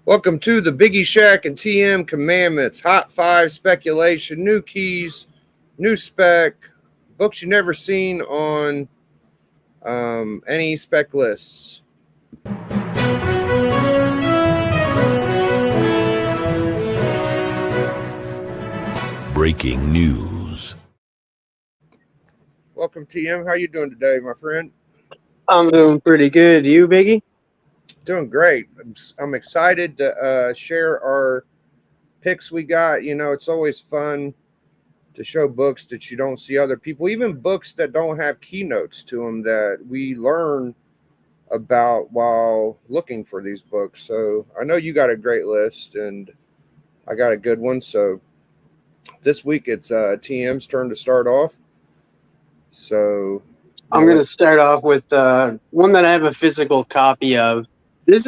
Welcome to the biggieshaq and TM Commandments, Hot 5 speculation, new keys, new spec, books you never seen on any spec lists. Breaking news. Welcome, TM. How you doing today, my friend? I'm doing pretty good. You, Biggie? Doing great. I'm excited to share our picks we got. You know, it's always fun to show books that you don't see other people, even books that don't have keynotes to them that we learn about while looking for these books. So I know you got a great list and I got a good one. So this week it's TM's turn to start off. So I'm going to start off with one that I have a physical copy of. This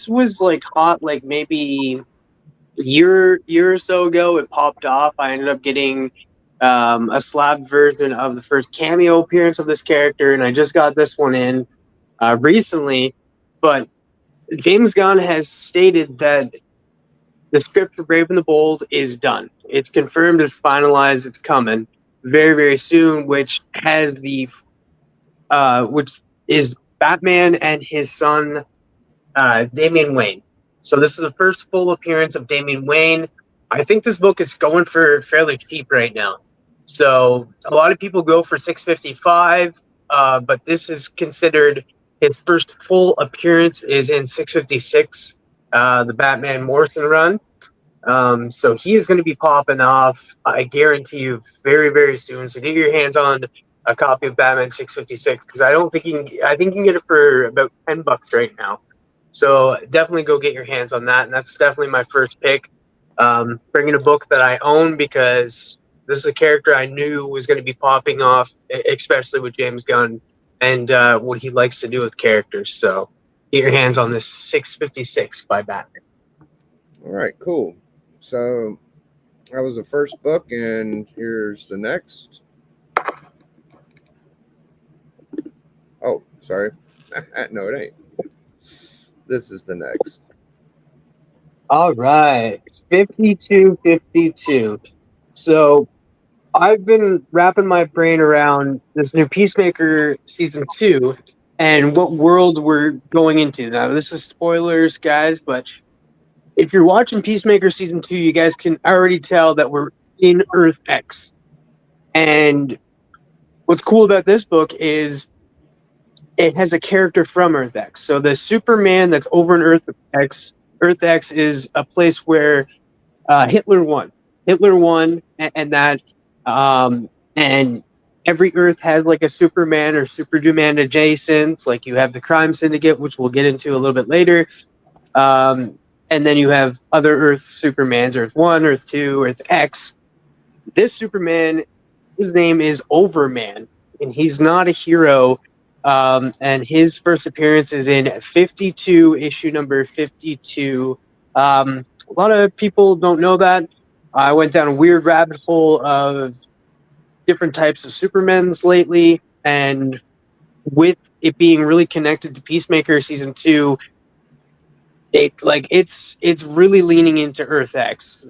was hot like maybe a year or so ago. It popped off. I ended up getting a slab version of the first cameo appearance of this character, and I just got this one in recently. But James Gunn has stated that the script for Brave and the Bold is done. It's confirmed, it's finalized, it's coming very, very soon, which is Batman and his son, Damian Wayne. So this is the first full appearance of Damian Wayne. I think this book is going for fairly cheap right now. So a lot of people go for $655, but this is considered his first full appearance is in $656, the Batman Morrison run. So he is going to be popping off, I guarantee you, very, very soon. So get your hands on a copy of Batman 656 because I think you can get it for about $10 right now. So definitely go get your hands on that, and that's definitely my first pick. Bringing a book that I own because this is a character I knew was going to be popping off, especially with James Gunn and what he likes to do with characters. So get your hands on this 656 by Batman. All right, cool. So that was the first book, and here's the next. Oh, sorry. No, it ain't. This is the next. All right, 5252. So I've been wrapping my brain around this new Peacemaker season 2 and what world we're going into. Now, this is spoilers, guys, but if you're watching Peacemaker season 2, you guys can already tell that we're in Earth X. And what's cool about this book is it has a character from Earth X. So the Superman that's over in Earth X is a place where Hitler won. And every Earth has like a Superman or Superman adjacent. Like you have the Crime Syndicate, which we'll get into a little bit later. And then you have other Earth Supermans, Earth 1, Earth 2, Earth X. This Superman, his name is Overman, and he's not a hero. And his first appearance is in 52, issue number 52. A lot of people don't know that. I went down a weird rabbit hole of different types of Supermans lately, and with it being really connected to Peacemaker season 2, it's really leaning into Earth X.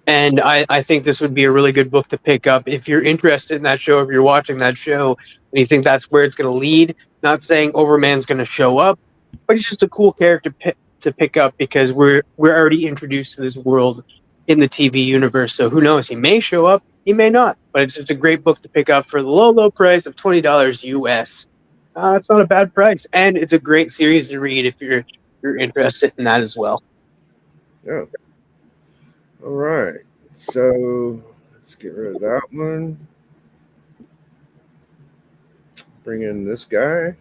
And I think this would be a really good book to pick up if you're interested in that show, if you're watching that show, and you think that's where it's going to lead. Not saying Overman's going to show up, but he's just a cool character to pick up because we're already introduced to this world in the TV universe. So who knows? He may show up, he may not. But it's just a great book to pick up for the low price of $20 US. It's not a bad price, and it's a great series to read if you're interested in that as well. Yeah. All right, so let's get rid of that one. Bring in this guy.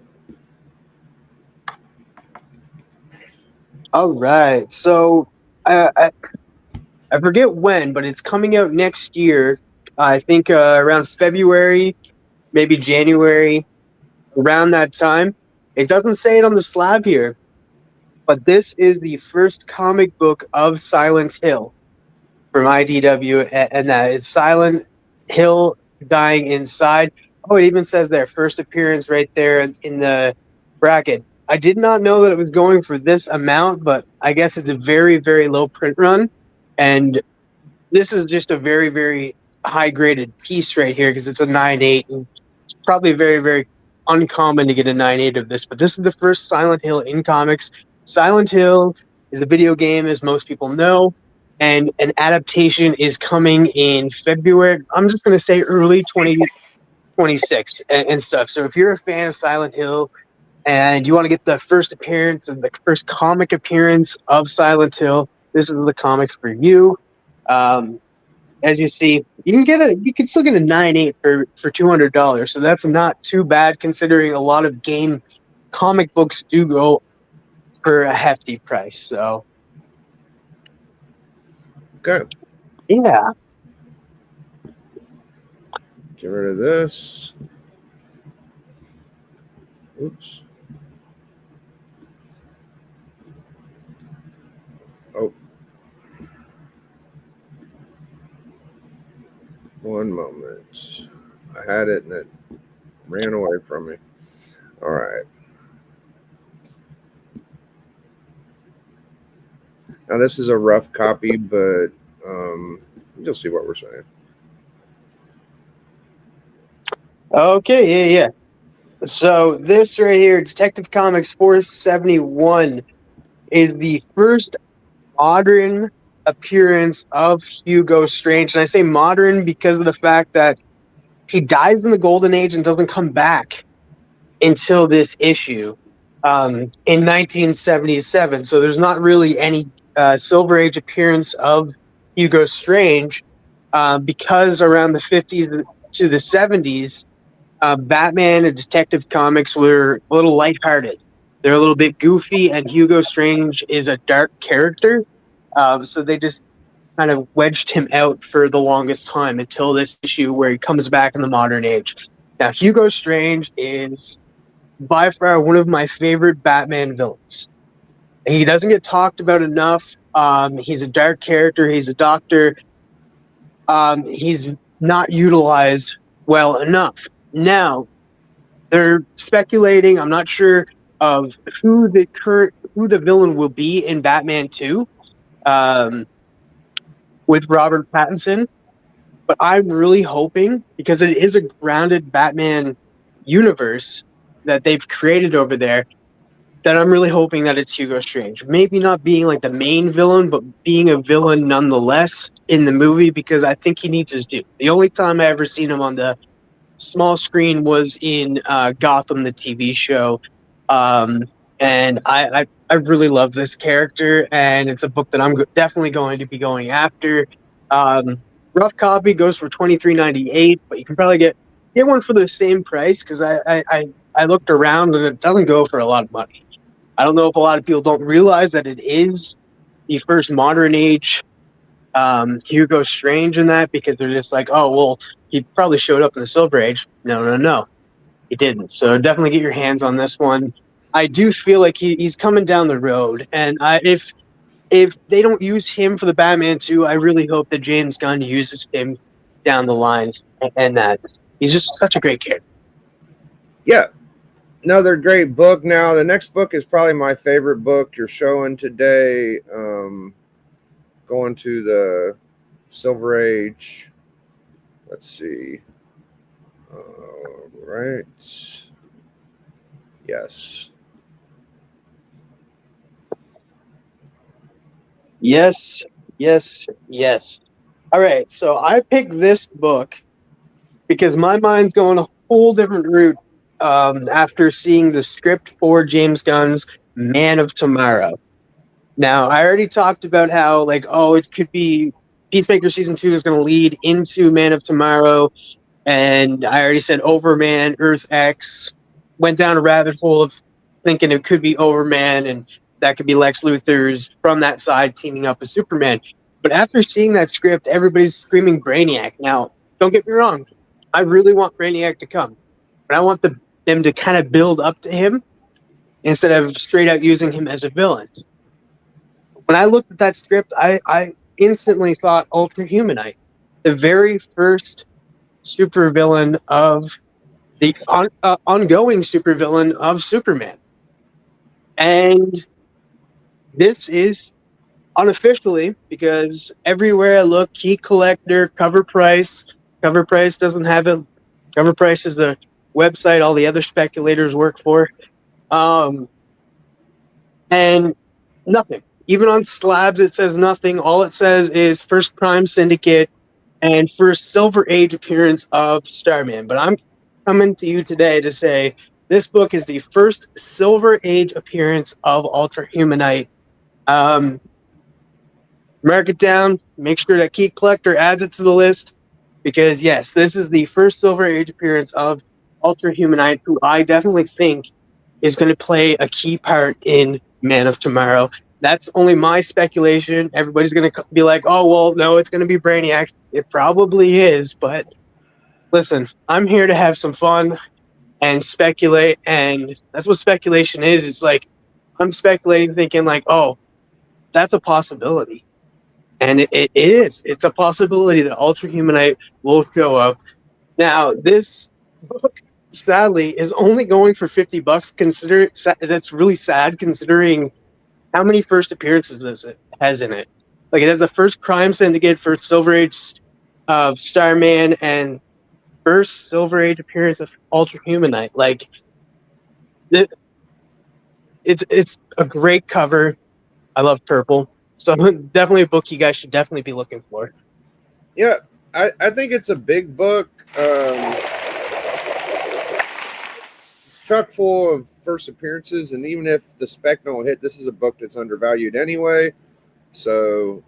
All right, so I forget when, but it's coming out next year. I think around February, maybe January, around that time. It doesn't say it on the slab here, but this is the first comic book of Silent Hill from IDW, and that is Silent Hill dying inside. Oh, it even says their first appearance right there in the bracket. I did not know that it was going for this amount, but I guess it's a very, very low print run. And this is just a very, very high graded piece right here because it's a 9.8. And it's probably very, very uncommon to get a 9.8 of this, but this is the first Silent Hill in comics. Silent Hill is a video game, as most people know, and an adaptation is coming in February. I'm just going to say early 2026 and stuff. So if you're a fan of Silent Hill, and you want to get the first appearance and the first comic appearance of Silent Hill, this is the comic for you. As you see, you can still get a 9.8 for $200, so that's not too bad considering a lot of comic books do go for a hefty price. So, Okay. yeah. Get rid of this. Oops. Oh. One moment. I had it and it ran away from me. All right. Now this is a rough copy, but you'll see what we're saying. Okay, yeah. So this right here, Detective Comics 471, is the first modern appearance of Hugo Strange. And I say modern because of the fact that he dies in the Golden Age and doesn't come back until this issue in 1977. So there's not really any Silver Age appearance of Hugo Strange because around the 50s to the 70s, Batman and Detective Comics were a little lighthearted. They're a little bit goofy, and Hugo Strange is a dark character. So they just kind of wedged him out for the longest time until this issue where he comes back in the modern age. Now, Hugo Strange is by far one of my favorite Batman villains. He doesn't get talked about enough. He's a dark character. He's a doctor. He's not utilized well enough. Now, they're speculating. I'm not sure of who the villain will be in Batman 2 with Robert Pattinson, but I'm really hoping, because it is a grounded Batman universe that they've created over there, that I'm really hoping that it's Hugo Strange. Maybe not being like the main villain, but being a villain nonetheless in the movie, because I think he needs his due. The only time I ever seen him on the small screen was in Gotham, the TV show. And I really love this character, and it's a book that I'm definitely going to be going after. Rough copy goes for $23.98, but you can probably get one for the same price because I looked around and it doesn't go for a lot of money. I don't know if a lot of people don't realize that it is the first modern age Hugo Strange in that, because they're just like, oh, well, he probably showed up in the Silver Age. No, he didn't. So definitely get your hands on this one. I do feel like he's coming down the road, and if they don't use him for the Batman 2, I really hope that James Gunn uses him down the line, and that he's just such a great character. Yeah, another great book. Now the next book is probably my favorite book you're showing today. Going to the Silver Age. Let's see. Right. Yes. Yes. All right, so I picked this book because my mind's going a whole different route after seeing the script for James Gunn's Man of Tomorrow. Now, I already talked about how, it could be Peacemaker Season 2 is going to lead into Man of Tomorrow, and I already said Overman, Earth X, went down a rabbit hole of thinking it could be Overman, and that could be Lex Luthor's from that side teaming up with Superman. But after seeing that script, everybody's screaming Brainiac. Now, don't get me wrong. I really want Brainiac to come. But I want them to kind of build up to him instead of straight out using him as a villain. When I looked at that script, I instantly thought Ultra Humanite, the very first supervillain of the ongoing supervillain of Superman. And this is unofficially, because everywhere I look, key collector, cover price. Cover price doesn't have it. Cover price is the website all the other speculators work for. Um, and nothing. Even on slabs, it says nothing. All it says is first Prime Syndicate and first Silver Age appearance of Starman. But I'm coming to you today to say this book is the first Silver Age appearance of Ultra Humanite. Um, Mark it down. Make sure that Key Collector adds it to the list because, yes, this is the first Silver Age appearance of Ultra Humanite, who I definitely think is going to play a key part in Man of Tomorrow. That's only my speculation. Everybody's going to be like, oh, well, no, it's going to be Brainiac. It probably is, but listen, I'm here to have some fun and speculate, and that's what speculation is. It's like I'm speculating, thinking like, oh, that's a possibility. And it is. It's a possibility that Ultra Humanite will show up. Now, this book, sadly, is only going for $50. Consider that's really sad, considering how many first appearances it has in it. Like it has the first Crime Syndicate, first Silver Age of Starman, and first Silver Age appearance of Ultra Humanite. Like it's a great cover. I love purple, so definitely a book you guys should definitely be looking for. Yeah, I think it's a big book. It's chock full of first appearances, and even if the spec don't hit, this is a book that's undervalued anyway. So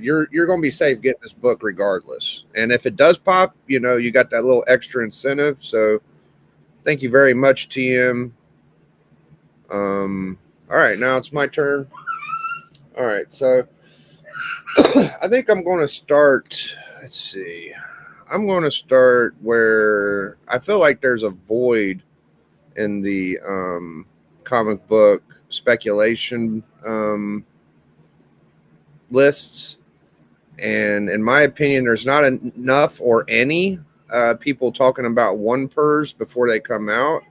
you're going to be safe getting this book regardless. And if it does pop, you know you got that little extra incentive. So thank you very much, TM. All right, now it's my turn. All right, so I think I'm going to start. Let's see. I'm going to start where I feel like there's a void in the comic book speculation lists. And in my opinion, there's not enough or any people talking about one pers before they come out.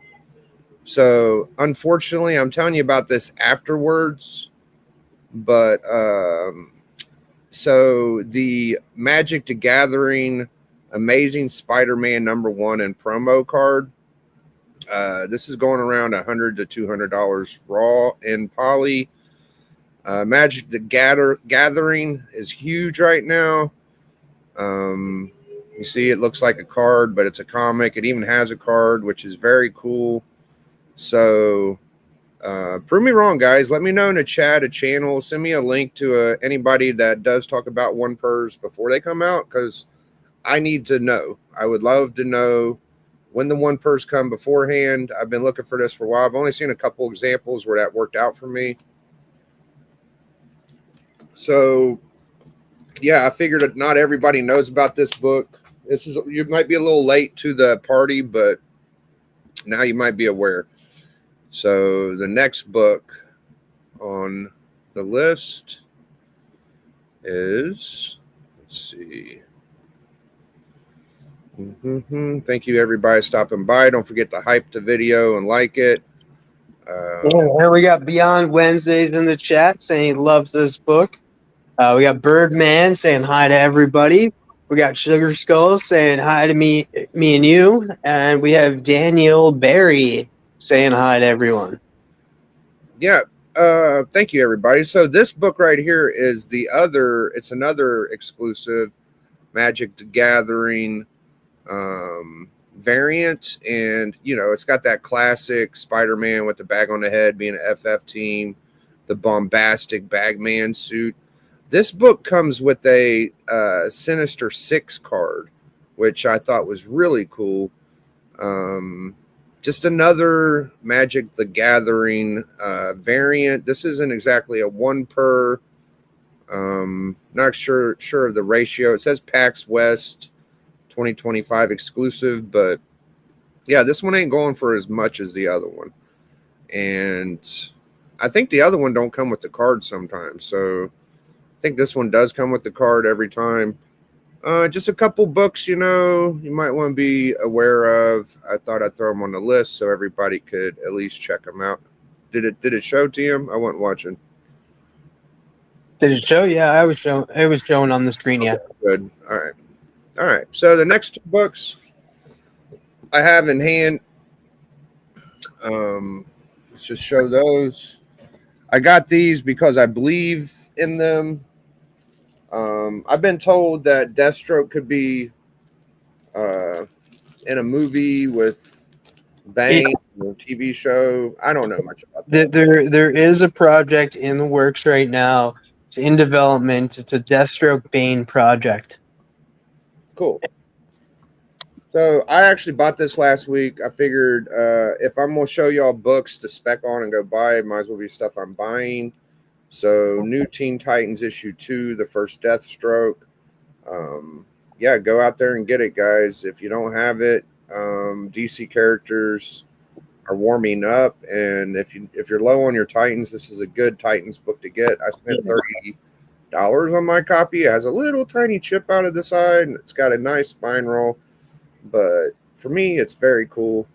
So unfortunately, I'm telling you about this afterwards. But so the Magic the Gathering Amazing Spider-Man #1 and promo card. This is going around $100 to $200 raw in poly. Magic the Gathering is huge right now. You see, it looks like a card, but it's a comic. It even has a card, which is very cool. So prove me wrong, guys. Let me know in the chat, a channel. Send me a link to anybody that does talk about one pers before they come out, because I need to know. I would love to know when the one pers come beforehand. I've been looking for this for a while. I've only seen a couple examples where that worked out for me. So, yeah, I figured that not everybody knows about this book. You might be a little late to the party, but now you might be aware. So the next book on the list is, let's see. Thank you, everybody, stopping by. Don't forget to hype the video and like it. And we got Beyond Wednesdays in the chat saying he loves this book. We got Birdman saying hi to everybody. We got Sugar Skull saying hi to me and you. And we have Daniel Barry saying hi to everyone. Yeah. Thank you, everybody. So this book right here is it's another exclusive Magic the Gathering variant. And, you know, it's got that classic Spider-Man with the bag on the head being an FF team, the bombastic Bagman suit. This book comes with a Sinister Six card, which I thought was really cool. Just another Magic the Gathering variant. This isn't exactly a one per. Not sure of the ratio. It says PAX West 2025 exclusive, but yeah, this one ain't going for as much as the other one. And I think the other one don't come with the card sometimes. So I think this one does come with the card every time. Just a couple books, you know, you might want to be aware of. I thought I'd throw them on the list so everybody could at least check them out. Did it show to him? I wasn't watching. Did it show? Yeah, I was shown. It was showing on the screen. Yeah. Good. All right. All right. So the next two books I have in hand. Let's just show those. I got these because I believe in them. I've been told that Deathstroke could be in a movie with Bane, or TV show. I don't know much about that. There is a project in the works right now. It's in development. It's a Deathstroke Bane project. Cool. So I actually bought this last week. I figured if I'm gonna show y'all books to spec on and go buy, it might as well be stuff I'm buying. So New Teen Titans issue 2, the first Deathstroke. Yeah, go out there and get it, guys. If you don't have it, DC characters are warming up, and if you're low on your Titans, this is a good Titans book to get. I spent $30 on my copy. It has a little tiny chip out of the side, and it's got a nice spine roll. But for me, it's very cool,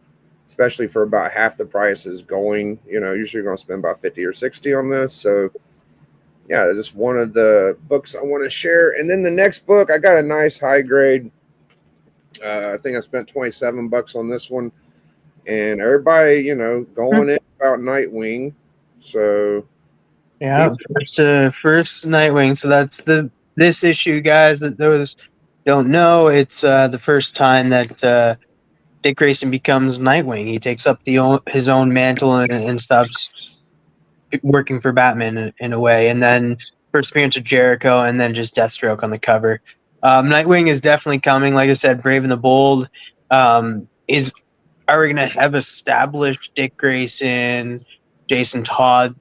especially for about half the price is going. Usually you're going to spend about 50 or 60 on this. So yeah, just one of the books I want to share. And then the next book, I got a nice high grade. I think I spent $27 on this one. And everybody, going in about Nightwing. So yeah, it's the first Nightwing. So that's this issue, guys. That those don't know, it's the first time that Dick Grayson becomes Nightwing. He takes up his own mantle and stops working for Batman in a way. And then first appearance of Jericho, and then just Deathstroke on the cover. Nightwing is definitely coming. Like I said, Brave and the Bold are we going to have established Dick Grayson, Jason Todd,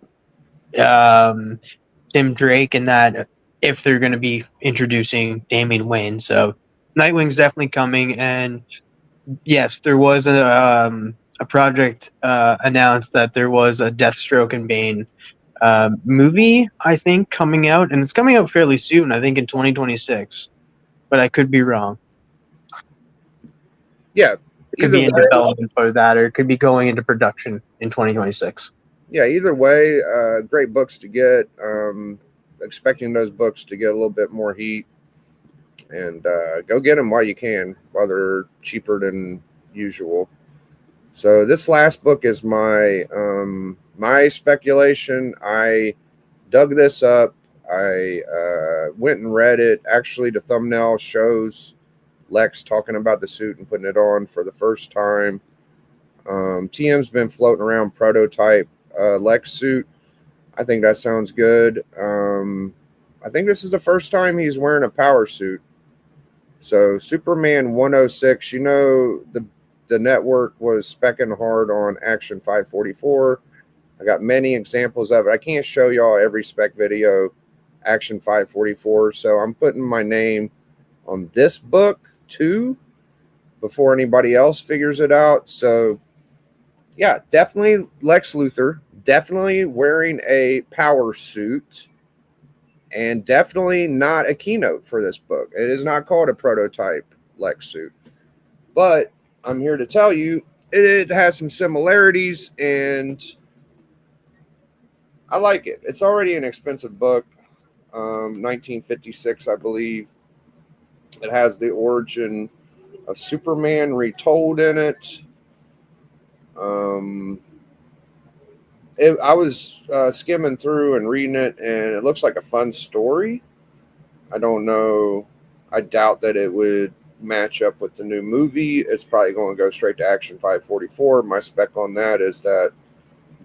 Tim Drake, and that if they're going to be introducing Damian Wayne. So Nightwing's definitely coming. And yes, there was a project announced that there was a Deathstroke and Bane movie, I think, coming out. And it's coming out fairly soon, I think in 2026. But I could be wrong. Yeah. It could be in development for that, or it could be going into production in 2026. Yeah, either way, great books to get. Expecting those books to get a little bit more heat, and go get them while you can, while they're cheaper than usual. So this last book is my speculation. I dug this up. I went and read it. Actually, the thumbnail shows Lex talking about the suit and putting it on for the first time. TM's been floating around prototype Lex suit. I think that sounds good. I think this is the first time he's wearing a power suit. So Superman 106, the network was specking hard on Action 544. I got many examples of it. I can't show y'all every spec video, Action 544. So I'm putting my name on this book too before anybody else figures it out. So yeah, definitely Lex Luthor, definitely wearing a power suit, and definitely not a keynote for this book. It is not called a prototype Lex suit. But I'm here to tell you it has some similarities, and I like it. It's already an expensive book, 1956, I believe. It has the origin of Superman retold in it. I was skimming through and reading it, and it looks like a fun story. I don't know. I doubt that it would match up with the new movie. It's probably going to go straight to Action 544. My spec on that is that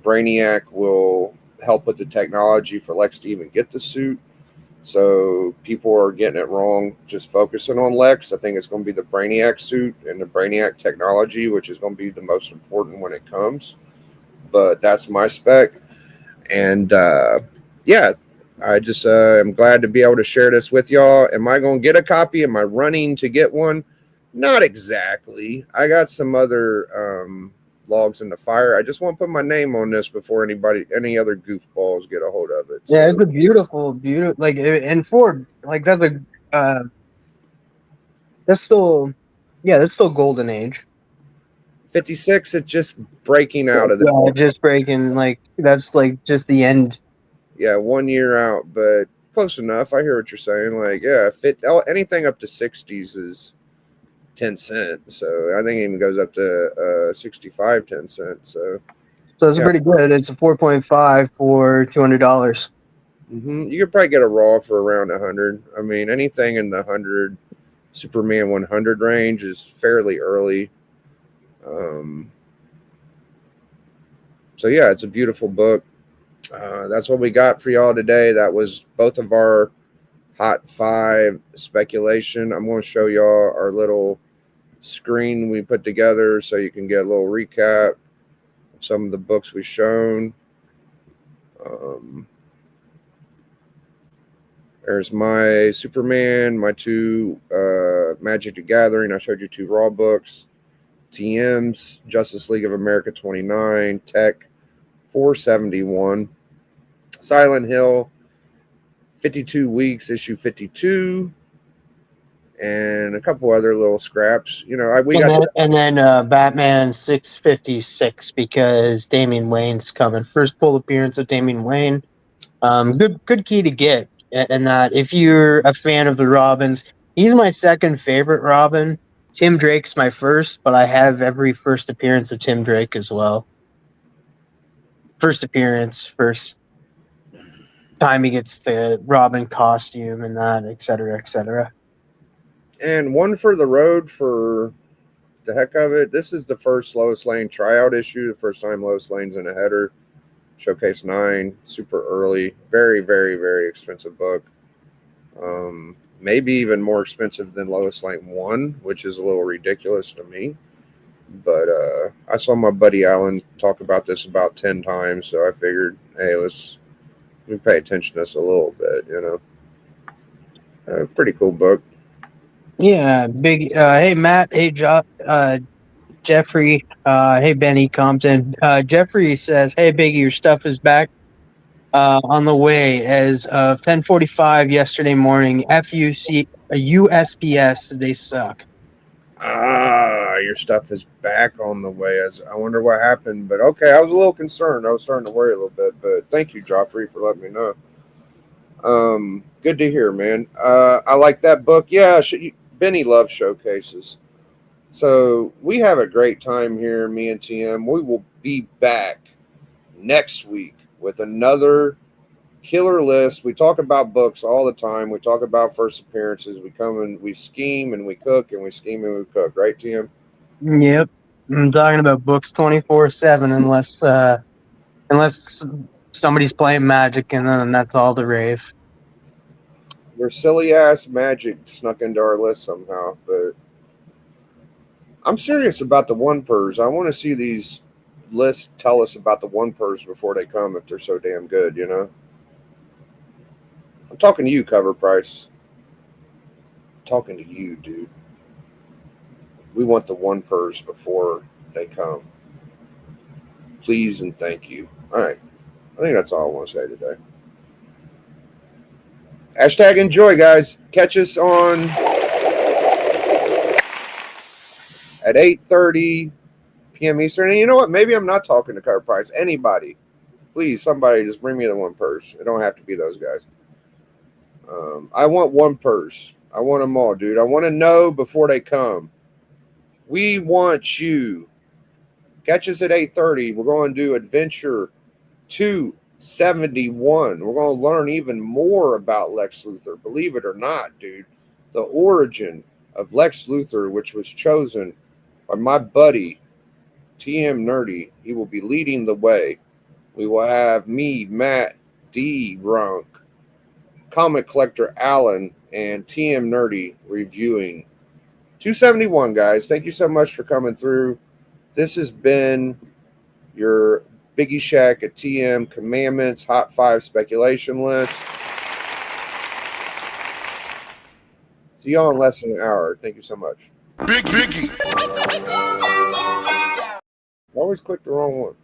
Brainiac will help with the technology for Lex to even get the suit. So people are getting it wrong, just focusing on Lex. I think it's going to be the Brainiac suit and the Brainiac technology, which is going to be the most important when it comes. But that's my spec. And yeah, I just am glad to be able to share this with y'all. Am I going to get a copy? Am I running to get one? Not exactly. I got some other logs in the fire. I just want to put my name on this before any other goofballs get a hold of it. Yeah, so. It's a beautiful, like, and Ford, like, that's still golden age. 56, it's just breaking out of Yeah, the just breaking, like, that's like just the end. yeah, 1 year out, but close enough. I hear what you're saying. Like, yeah, anything up to 60s is 10 cents. So I think it even goes up to 65 10 cents. So So it's yeah, pretty good. It's a 4.5 for $200. you could probably get a raw for around 100. I mean, anything in the 100 Superman 100 range is fairly early. Um, so yeah, it's a beautiful book. That's what we got for y'all today. That was both of our hot five speculation. I'm going to show y'all our little screen we put together so you can get a little recap of some of the books we've shown. There's my Superman, my two Magic the Gathering. I showed you two Raw books. TM's Justice League of America 29, Tech 471, Silent Hill 52 Weeks, issue 52, and a couple other little scraps. You know, And then Batman 656 because Damian Wayne's coming. First full appearance of Damian Wayne. Good key to get. And that if you're a fan of the Robins, he's my second favorite Robin. Tim Drake's my first, but I have every first appearance of Tim Drake as well. First appearance, first time he gets the Robin costume and that, et cetera, et cetera. And one for the road for the heck of it. This is the first Lois Lane tryout issue. The first time Lois Lane's in a header. Showcase 9, super early. Very, very, very expensive book. Maybe even more expensive than Lois Lane 1, which is a little ridiculous to me. But I saw my buddy Alan talk about this about 10 times, so I figured, hey, let me pay attention to this a little bit, you know. Pretty cool book. Yeah, big. Hey, Matt. Hey, Jeffrey. Hey, Benny Compton. Jeffrey says, "Hey, Biggie, your stuff is back on the way as of 10:45 yesterday morning. FUC, USPS, they suck." Your stuff is back on the way. As I wonder what happened, but okay, I was a little concerned. I was starting to worry a little bit, but thank you, Joffrey, for letting me know. Good to hear, man. I like that book. Yeah, Benny loves showcases. So we have a great time here, me and TM. We will be back next week with another killer list. We talk about books all the time. We talk about first appearances. We come and we scheme and we cook and we scheme and we cook. Right, TM? Yep, I'm talking about books 24/7, unless somebody's playing Magic, and then that's all the rave. Your silly ass magic snuck into our list somehow, but I'm serious about the one pers. I want to see these lists tell us about the one pers before they come if they're so damn good, you know? I'm talking to you, Cover Price. I'm talking to you, dude. We want the one pers before they come. Please and thank you. All right. I think that's all I want to say today. Hashtag enjoy, guys. Catch us on at 8:30 p.m. Eastern. And you know what? Maybe I'm not talking to Cover Price. Anybody. Please, somebody just bring me the one pers. It don't have to be those guys. I want one pers. I want them all, dude. I want to know before they come. We want you. Catch us at 8:30. We're going to do Adventure 271. We're going to learn even more about Lex Luthor. Believe it or not, dude. The origin of Lex Luthor, which was chosen by my buddy, TM Nerdy. He will be leading the way. We will have me, Matt, D. Runk, Comic Collector Alan, and TM Nerdy reviewing 271, guys. Thank you so much for coming through. This has been your Biggie Shaq at TM Commandments Hot 5 speculation list. See y'all in less than an hour. Thank you so much. Biggie. I always click the wrong one.